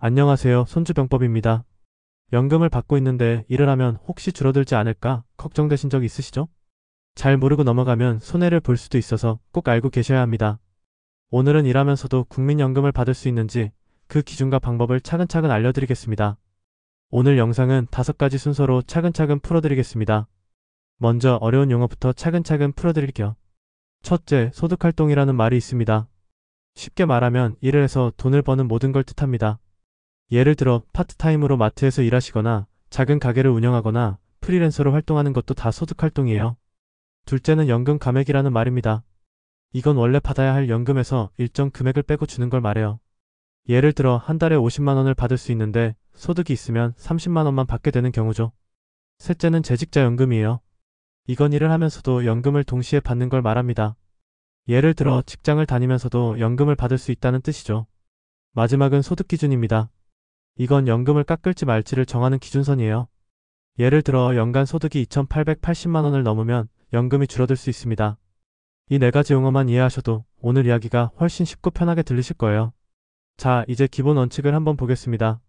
안녕하세요. 손주병법입니다. 연금을 받고 있는데 일을 하면 혹시 줄어들지 않을까 걱정되신 적 있으시죠? 잘 모르고 넘어가면 손해를 볼 수도 있어서 꼭 알고 계셔야 합니다. 오늘은 일하면서도 국민연금을 받을 수 있는지 그 기준과 방법을 차근차근 알려드리겠습니다. 오늘 영상은 5가지 순서로 차근차근 풀어드리겠습니다. 먼저 어려운 용어부터 차근차근 풀어드릴게요. 첫째, 소득활동이라는 말이 있습니다. 쉽게 말하면 일을 해서 돈을 버는 모든 걸 뜻합니다. 예를 들어 파트타임으로 마트에서 일하시거나 작은 가게를 운영하거나 프리랜서로 활동하는 것도 다 소득활동이에요. 둘째는 연금 감액이라는 말입니다. 이건 원래 받아야 할 연금에서 일정 금액을 빼고 주는 걸 말해요. 예를 들어 한 달에 50만 원을 받을 수 있는데 소득이 있으면 30만 원만 받게 되는 경우죠. 셋째는 재직자 연금이에요. 이건 일을 하면서도 연금을 동시에 받는 걸 말합니다. 예를 들어 직장을 다니면서도 연금을 받을 수 있다는 뜻이죠. 마지막은 소득 기준입니다. 이건 연금을 깎을지 말지를 정하는 기준선이에요. 예를 들어 연간 소득이 2,880만 원을 넘으면 연금이 줄어들 수 있습니다. 이 4가지 용어만 이해하셔도 오늘 이야기가 훨씬 쉽고 편하게 들리실 거예요. 자, 이제 기본 원칙을 한번 보겠습니다.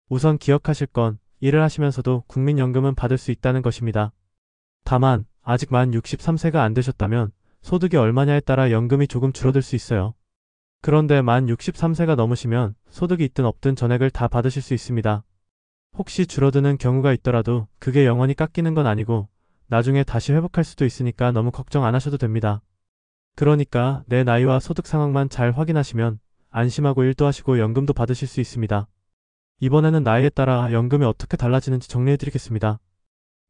우선 기억하실 건 일을 하시면서도 국민연금은 받을 수 있다는 것입니다. 다만 아직 만 63세가 안 되셨다면 소득이 얼마냐에 따라 연금이 조금 줄어들 수 있어요. 그런데 만 63세가 넘으시면 소득이 있든 없든 전액을 다 받으실 수 있습니다. 혹시 줄어드는 경우가 있더라도 그게 영원히 깎이는 건 아니고 나중에 다시 회복할 수도 있으니까 너무 걱정 안 하셔도 됩니다. 그러니까 내 나이와 소득 상황만 잘 확인하시면 안심하고 일도 하시고 연금도 받으실 수 있습니다. 이번에는 나이에 따라 연금이 어떻게 달라지는지 정리해드리겠습니다.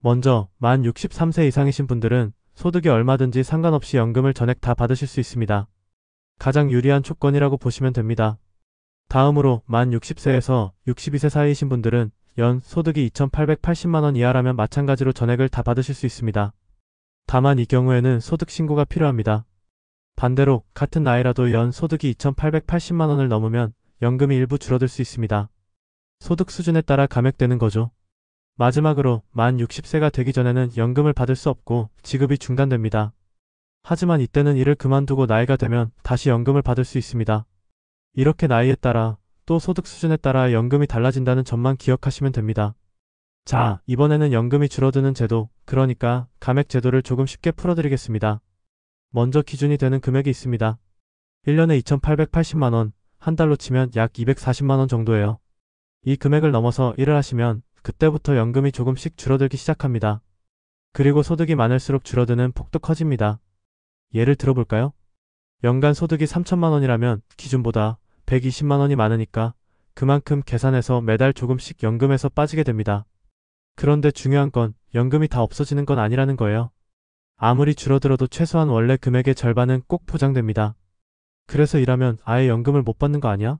먼저 만 63세 이상이신 분들은 소득이 얼마든지 상관없이 연금을 전액 다 받으실 수 있습니다. 가장 유리한 조건이라고 보시면 됩니다. 다음으로 만 60세에서 62세 사이이신 분들은 연 소득이 2,880만 원 이하라면 마찬가지로 전액을 다 받으실 수 있습니다. 다만 이 경우에는 소득 신고가 필요합니다. 반대로 같은 나이라도 연 소득이 2,880만 원을 넘으면 연금이 일부 줄어들 수 있습니다. 소득 수준에 따라 감액되는 거죠. 마지막으로 만 60세가 되기 전에는 연금을 받을 수 없고 지급이 중단됩니다. 하지만 이때는 일을 그만두고 나이가 되면 다시 연금을 받을 수 있습니다. 이렇게 나이에 따라 또 소득 수준에 따라 연금이 달라진다는 점만 기억하시면 됩니다. 자, 이번에는 연금이 줄어드는 제도, 그러니까 감액 제도를 조금 쉽게 풀어드리겠습니다. 먼저 기준이 되는 금액이 있습니다. 1년에 2,880만 원, 한 달로 치면 약 240만 원 정도예요. 이 금액을 넘어서 일을 하시면 그때부터 연금이 조금씩 줄어들기 시작합니다. 그리고 소득이 많을수록 줄어드는 폭도 커집니다. 예를 들어볼까요? 연간 소득이 3천만 원이라면 기준보다 120만 원이 많으니까 그만큼 계산해서 매달 조금씩 연금에서 빠지게 됩니다. 그런데 중요한 건 연금이 다 없어지는 건 아니라는 거예요. 아무리 줄어들어도 최소한 원래 금액의 절반은 꼭 보장됩니다. 그래서 일하면 아예 연금을 못 받는 거 아니야?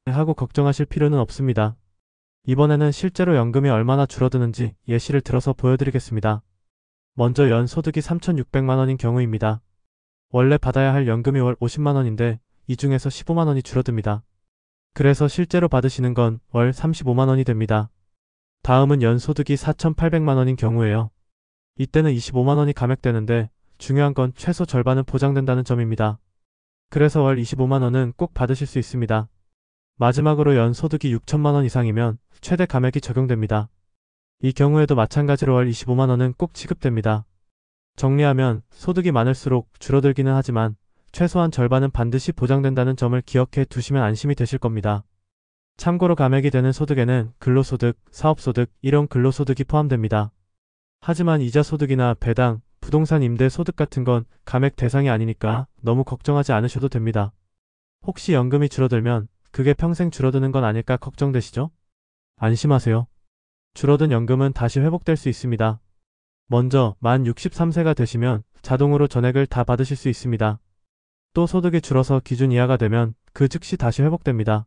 하고 걱정하실 필요는 없습니다. 이번에는 실제로 연금이 얼마나 줄어드는지 예시를 들어서 보여드리겠습니다. 먼저 연 소득이 3,600만 원인 경우입니다. 원래 받아야 할 연금이 월 50만 원인데 이 중에서 15만 원이 줄어듭니다. 그래서 실제로 받으시는 건 월 35만 원이 됩니다. 다음은 연 소득이 4,800만 원인 경우예요. 이때는 25만 원이 감액되는데 중요한 건 최소 절반은 보장된다는 점입니다. 그래서 월 25만 원은 꼭 받으실 수 있습니다. 마지막으로 연 소득이 6천만 원 이상이면 최대 감액이 적용됩니다. 이 경우에도 마찬가지로 월 25만 원은 꼭 지급됩니다. 정리하면 소득이 많을수록 줄어들기는 하지만 최소한 절반은 반드시 보장된다는 점을 기억해 두시면 안심이 되실 겁니다. 참고로 감액이 되는 소득에는 근로소득, 사업소득, 일용 근로소득이 포함됩니다. 하지만 이자소득이나 배당, 부동산 임대 소득 같은 건 감액 대상이 아니니까 너무 걱정하지 않으셔도 됩니다. 혹시 연금이 줄어들면 그게 평생 줄어드는 건 아닐까 걱정되시죠? 안심하세요. 줄어든 연금은 다시 회복될 수 있습니다. 먼저 만 63세가 되시면 자동으로 전액을 다 받으실 수 있습니다. 또 소득이 줄어서 기준 이하가 되면 그 즉시 다시 회복됩니다.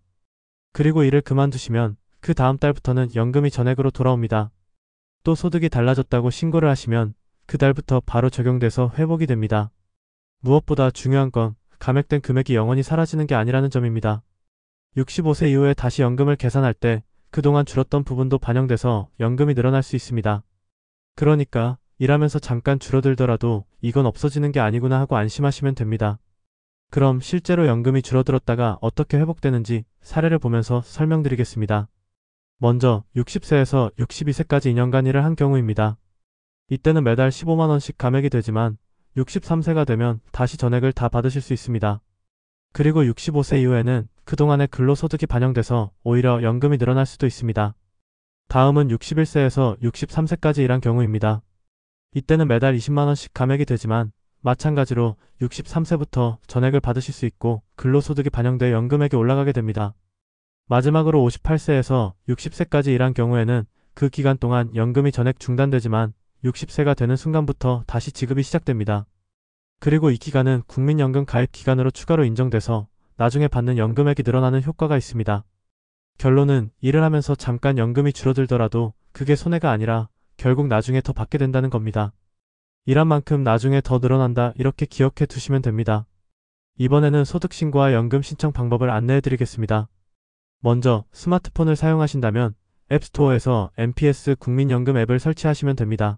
그리고 일을 그만두시면 그 다음 달부터는 연금이 전액으로 돌아옵니다. 또 소득이 달라졌다고 신고를 하시면 그 달부터 바로 적용돼서 회복이 됩니다. 무엇보다 중요한 건 감액된 금액이 영원히 사라지는 게 아니라는 점입니다. 65세 이후에 다시 연금을 계산할 때 그동안 줄었던 부분도 반영돼서 연금이 늘어날 수 있습니다. 그러니까 일하면서 잠깐 줄어들더라도 이건 없어지는 게 아니구나 하고 안심하시면 됩니다. 그럼 실제로 연금이 줄어들었다가 어떻게 회복되는지 사례를 보면서 설명드리겠습니다. 먼저 60세에서 62세까지 2년간 일을 한 경우입니다. 이때는 매달 15만원씩 감액이 되지만 63세가 되면 다시 전액을 다 받으실 수 있습니다. 그리고 65세 이후에는 그동안의 근로소득이 반영돼서 오히려 연금이 늘어날 수도 있습니다. 다음은 61세에서 63세까지 일한 경우입니다. 이때는 매달 20만원씩 감액이 되지만 마찬가지로 63세부터 전액을 받으실 수 있고 근로소득이 반영돼 연금액이 올라가게 됩니다. 마지막으로 58세에서 60세까지 일한 경우에는 그 기간 동안 연금이 전액 중단되지만 60세가 되는 순간부터 다시 지급이 시작됩니다. 그리고 이 기간은 국민연금 가입 기간으로 추가로 인정돼서 나중에 받는 연금액이 늘어나는 효과가 있습니다. 결론은 일을 하면서 잠깐 연금이 줄어들더라도 그게 손해가 아니라 결국 나중에 더 받게 된다는 겁니다. 일한 만큼 나중에 더 늘어난다 이렇게 기억해 두시면 됩니다. 이번에는 소득신고와 연금 신청 방법을 안내해 드리겠습니다. 먼저 스마트폰을 사용하신다면 앱스토어에서 NPS 국민연금 앱을 설치하시면 됩니다.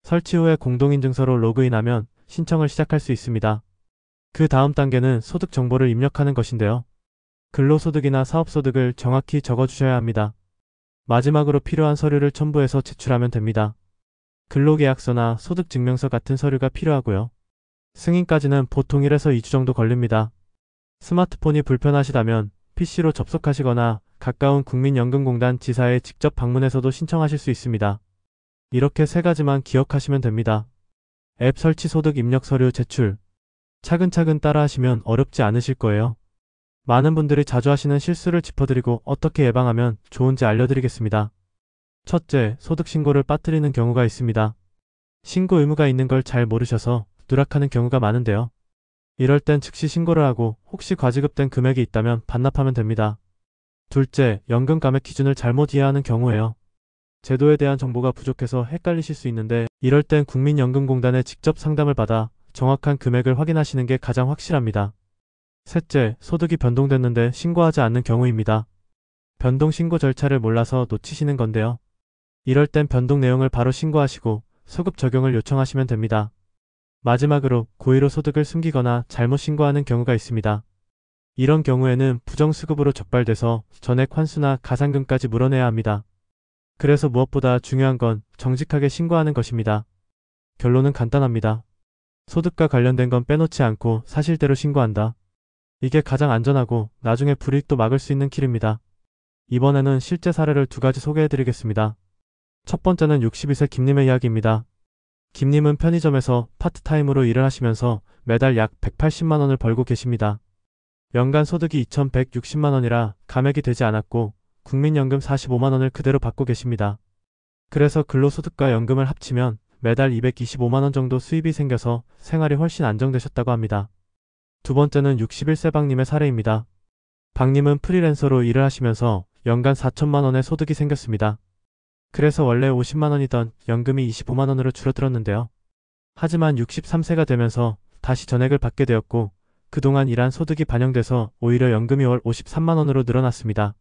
설치 후에 공동인증서로 로그인하면 신청을 시작할 수 있습니다. 그 다음 단계는 소득 정보를 입력하는 것인데요. 근로소득이나 사업소득을 정확히 적어주셔야 합니다. 마지막으로 필요한 서류를 첨부해서 제출하면 됩니다. 근로계약서나 소득증명서 같은 서류가 필요하고요. 승인까지는 보통 1에서 2주 정도 걸립니다. 스마트폰이 불편하시다면 PC로 접속하시거나 가까운 국민연금공단 지사에 직접 방문해서도 신청하실 수 있습니다. 이렇게 3가지만 기억하시면 됩니다. 앱 설치, 소득 입력, 서류 제출. 차근차근 따라하시면 어렵지 않으실 거예요. 많은 분들이 자주 하시는 실수를 짚어드리고 어떻게 예방하면 좋은지 알려드리겠습니다. 첫째, 소득 신고를 빠뜨리는 경우가 있습니다. 신고 의무가 있는 걸 잘 모르셔서 누락하는 경우가 많은데요. 이럴 땐 즉시 신고를 하고 혹시 과지급된 금액이 있다면 반납하면 됩니다. 둘째, 연금 감액 기준을 잘못 이해하는 경우예요. 제도에 대한 정보가 부족해서 헷갈리실 수 있는데 이럴 땐 국민연금공단에 직접 상담을 받아 정확한 금액을 확인하시는 게 가장 확실합니다. 셋째, 소득이 변동됐는데 신고하지 않는 경우입니다. 변동 신고 절차를 몰라서 놓치시는 건데요. 이럴 땐 변동 내용을 바로 신고하시고 소급 적용을 요청하시면 됩니다. 마지막으로 고의로 소득을 숨기거나 잘못 신고하는 경우가 있습니다. 이런 경우에는 부정수급으로 적발돼서 전액 환수나 가산금까지 물어내야 합니다. 그래서 무엇보다 중요한 건 정직하게 신고하는 것입니다. 결론은 간단합니다. 소득과 관련된 건 빼놓지 않고 사실대로 신고한다. 이게 가장 안전하고 나중에 불이익도 막을 수 있는 길입니다. 이번에는 실제 사례를 2가지 소개해드리겠습니다. 첫 번째는 62세 김님의 이야기입니다. 김님은 편의점에서 파트타임으로 일을 하시면서 매달 약 180만원을 벌고 계십니다. 연간 소득이 2160만원이라 감액이 되지 않았고 국민연금 45만원을 그대로 받고 계십니다. 그래서 근로소득과 연금을 합치면 매달 225만원 정도 수입이 생겨서 생활이 훨씬 안정되셨다고 합니다. 두 번째는 61세 박님의 사례입니다. 박님은 프리랜서로 일을 하시면서 연간 4천만원의 소득이 생겼습니다. 그래서 원래 50만원이던 연금이 25만원으로 줄어들었는데요. 하지만 63세가 되면서 다시 전액을 받게 되었고 그동안 일한 소득이 반영돼서 오히려 연금이 월 53만원으로 늘어났습니다.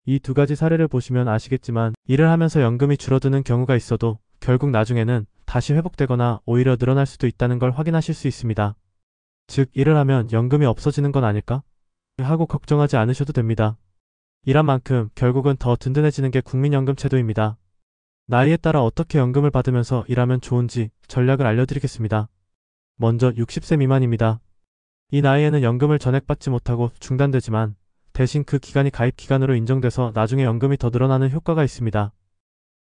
이 2가지 사례를 보시면 아시겠지만 일을 하면서 연금이 줄어드는 경우가 있어도 결국 나중에는 다시 회복되거나 오히려 늘어날 수도 있다는 걸 확인하실 수 있습니다. 즉 일을 하면 연금이 없어지는 건 아닐까? 하고 걱정하지 않으셔도 됩니다. 일한 만큼 결국은 더 든든해지는 게 국민연금 제도입니다. 나이에 따라 어떻게 연금을 받으면서 일하면 좋은지 전략을 알려드리겠습니다. 먼저 60세 미만입니다. 이 나이에는 연금을 전액 받지 못하고 중단되지만 대신 그 기간이 가입 기간으로 인정돼서 나중에 연금이 더 늘어나는 효과가 있습니다.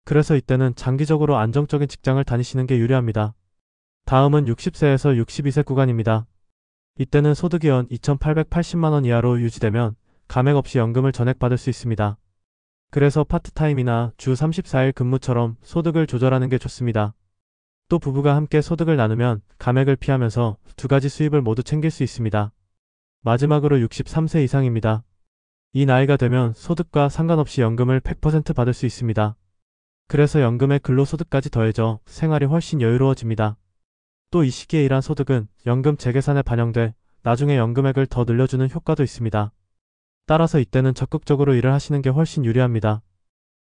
그래서 이때는 장기적으로 안정적인 직장을 다니시는 게 유리합니다. 다음은 60세에서 62세 구간입니다. 이때는 소득이 연 2,880만원 이하로 유지되면 감액 없이 연금을 전액 받을 수 있습니다. 그래서 파트타임이나 주 34일 근무처럼 소득을 조절하는 게 좋습니다. 또 부부가 함께 소득을 나누면 감액을 피하면서 2가지 수입을 모두 챙길 수 있습니다. 마지막으로 63세 이상입니다. 이 나이가 되면 소득과 상관없이 연금을 100% 받을 수 있습니다. 그래서 연금에 근로소득까지 더해져 생활이 훨씬 여유로워집니다. 또 이 시기에 일한 소득은 연금 재계산에 반영돼 나중에 연금액을 더 늘려주는 효과도 있습니다. 따라서 이때는 적극적으로 일을 하시는 게 훨씬 유리합니다.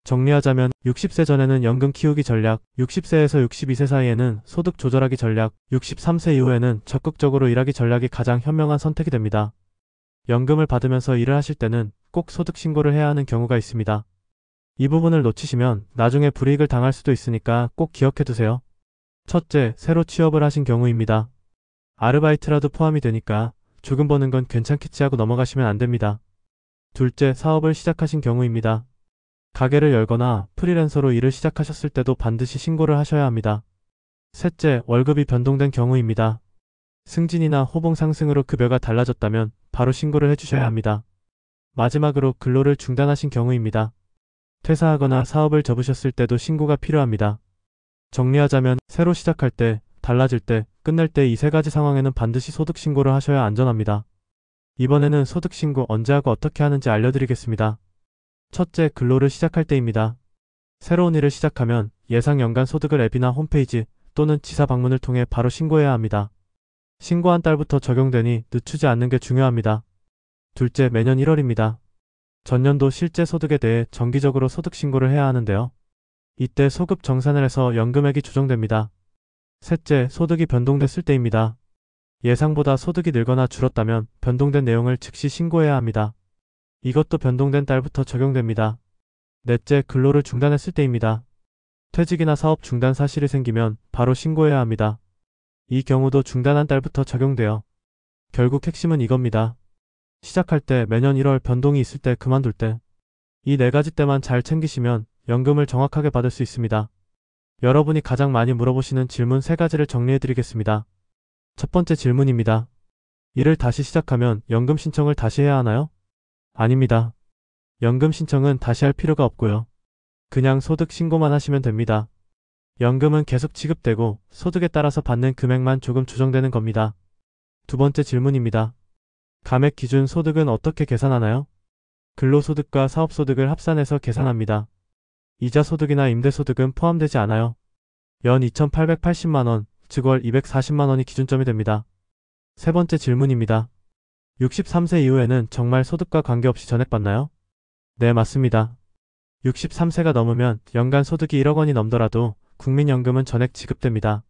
정리하자면 60세 전에는 연금 키우기 전략, 60세에서 62세 사이에는 소득 조절하기 전략, 63세 이후에는 적극적으로 일하기 전략이 가장 현명한 선택이 됩니다. 연금을 받으면서 일을 하실 때는 꼭 소득 신고를 해야 하는 경우가 있습니다. 이 부분을 놓치시면 나중에 불이익을 당할 수도 있으니까 꼭 기억해 두세요. 첫째, 새로 취업을 하신 경우입니다. 아르바이트라도 포함이 되니까 조금 버는 건 괜찮겠지 하고 넘어가시면 안 됩니다. 둘째, 사업을 시작하신 경우입니다. 가게를 열거나 프리랜서로 일을 시작하셨을 때도 반드시 신고를 하셔야 합니다. 셋째, 월급이 변동된 경우입니다. 승진이나 호봉 상승으로 급여가 달라졌다면 바로 신고를 해주셔야 합니다. 마지막으로 근로를 중단하신 경우입니다. 퇴사하거나 사업을 접으셨을 때도 신고가 필요합니다. 정리하자면 새로 시작할 때, 달라질 때, 끝낼 때 이 세 가지 상황에는 반드시 소득 신고를 하셔야 안전합니다. 이번에는 소득 신고 언제 하고 어떻게 하는지 알려드리겠습니다. 첫째, 근로를 시작할 때입니다. 새로운 일을 시작하면 예상 연간 소득을 앱이나 홈페이지 또는 지사 방문을 통해 바로 신고해야 합니다. 신고한 달부터 적용되니 늦추지 않는 게 중요합니다. 둘째, 매년 1월입니다. 전년도 실제 소득에 대해 정기적으로 소득 신고를 해야 하는데요. 이때 소급 정산을 해서 연금액이 조정됩니다. 셋째, 소득이 변동됐을 때입니다. 예상보다 소득이 늘거나 줄었다면 변동된 내용을 즉시 신고해야 합니다. 이것도 변동된 달부터 적용됩니다. 넷째, 근로를 중단했을 때입니다. 퇴직이나 사업 중단 사실이 생기면 바로 신고해야 합니다. 이 경우도 중단한 달부터 적용돼요. 결국 핵심은 이겁니다. 시작할 때 매년 1월, 변동이 있을 때, 그만둘 때. 이 네 가지 때만 잘 챙기시면 연금을 정확하게 받을 수 있습니다. 여러분이 가장 많이 물어보시는 질문 세 가지를 정리해드리겠습니다. 첫 번째 질문입니다. 일을 다시 시작하면 연금 신청을 다시 해야 하나요? 아닙니다. 연금 신청은 다시 할 필요가 없고요. 그냥 소득 신고만 하시면 됩니다. 연금은 계속 지급되고 소득에 따라서 받는 금액만 조금 조정되는 겁니다. 두 번째 질문입니다. 감액 기준 소득은 어떻게 계산하나요? 근로소득과 사업소득을 합산해서 계산합니다. 이자소득이나 임대소득은 포함되지 않아요. 연 2,880만원, 즉 월 240만원이 기준점이 됩니다. 세 번째 질문입니다. 63세 이후에는 정말 소득과 관계없이 전액받나요? 네, 맞습니다. 63세가 넘으면 연간 소득이 1억 원이 넘더라도 국민연금은 전액 지급됩니다.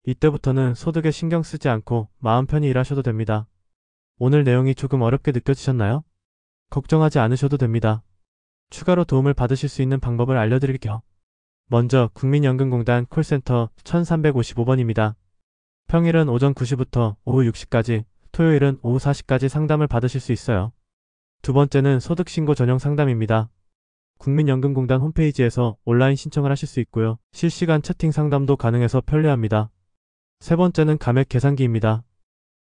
이때부터는 소득에 신경 쓰지 않고 마음 편히 일하셔도 됩니다. 오늘 내용이 조금 어렵게 느껴지셨나요? 걱정하지 않으셔도 됩니다. 추가로 도움을 받으실 수 있는 방법을 알려드릴게요. 먼저 국민연금공단 콜센터 1355번입니다. 평일은 오전 9시부터 오후 6시까지, 토요일은 오후 4시까지 상담을 받으실 수 있어요. 두 번째는 소득신고 전용 상담입니다. 국민연금공단 홈페이지에서 온라인 신청을 하실 수 있고요. 실시간 채팅 상담도 가능해서 편리합니다. 세 번째는 감액 계산기입니다.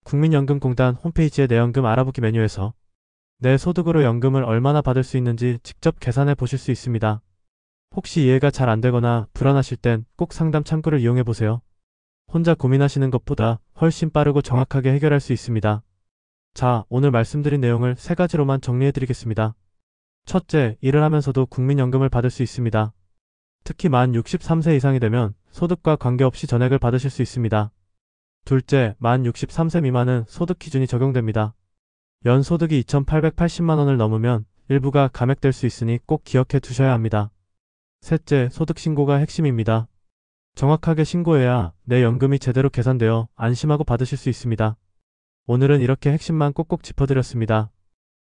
국민연금공단 홈페이지의 내연금 알아보기 메뉴에서 내 소득으로 연금을 얼마나 받을 수 있는지 직접 계산해 보실 수 있습니다. 혹시 이해가 잘 안 되거나 불안하실 땐 꼭 상담 창구를 이용해 보세요. 혼자 고민하시는 것보다 훨씬 빠르고 정확하게 해결할 수 있습니다. 자, 오늘 말씀드린 내용을 세 가지로만 정리해 드리겠습니다. 첫째, 일을 하면서도 국민연금을 받을 수 있습니다. 특히 만 63세 이상이 되면 소득과 관계없이 전액을 받으실 수 있습니다. 둘째, 만 63세 미만은 소득 기준이 적용됩니다. 연소득이 2,880만원을 넘으면 일부가 감액될 수 있으니 꼭 기억해 두셔야 합니다. 셋째, 소득 신고가 핵심입니다. 정확하게 신고해야 내 연금이 제대로 계산되어 안심하고 받으실 수 있습니다. 오늘은 이렇게 핵심만 꼭꼭 짚어드렸습니다.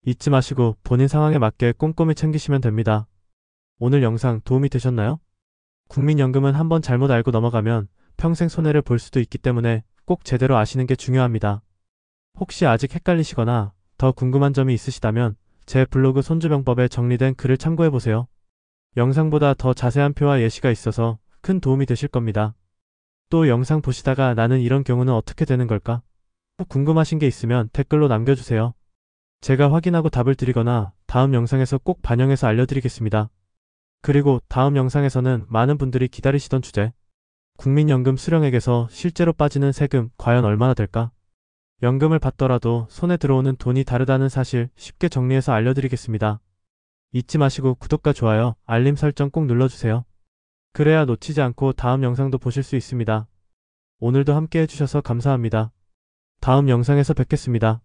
잊지 마시고 본인 상황에 맞게 꼼꼼히 챙기시면 됩니다. 오늘 영상 도움이 되셨나요? 국민연금은 한번 잘못 알고 넘어가면 평생 손해를 볼 수도 있기 때문에 꼭 제대로 아시는 게 중요합니다. 혹시 아직 헷갈리시거나 더 궁금한 점이 있으시다면 제 블로그 손주병법에 정리된 글을 참고해보세요. 영상보다 더 자세한 표와 예시가 있어서 큰 도움이 되실 겁니다. 또 영상 보시다가 나는 이런 경우는 어떻게 되는 걸까? 꼭 궁금하신 게 있으면 댓글로 남겨주세요. 제가 확인하고 답을 드리거나 다음 영상에서 꼭 반영해서 알려드리겠습니다. 그리고 다음 영상에서는 많은 분들이 기다리시던 주제, 국민연금 수령액에서 실제로 빠지는 세금 과연 얼마나 될까? 연금을 받더라도 손에 들어오는 돈이 다르다는 사실 쉽게 정리해서 알려드리겠습니다. 잊지 마시고 구독과 좋아요, 알림 설정 꼭 눌러주세요. 그래야 놓치지 않고 다음 영상도 보실 수 있습니다. 오늘도 함께 해주셔서 감사합니다. 다음 영상에서 뵙겠습니다.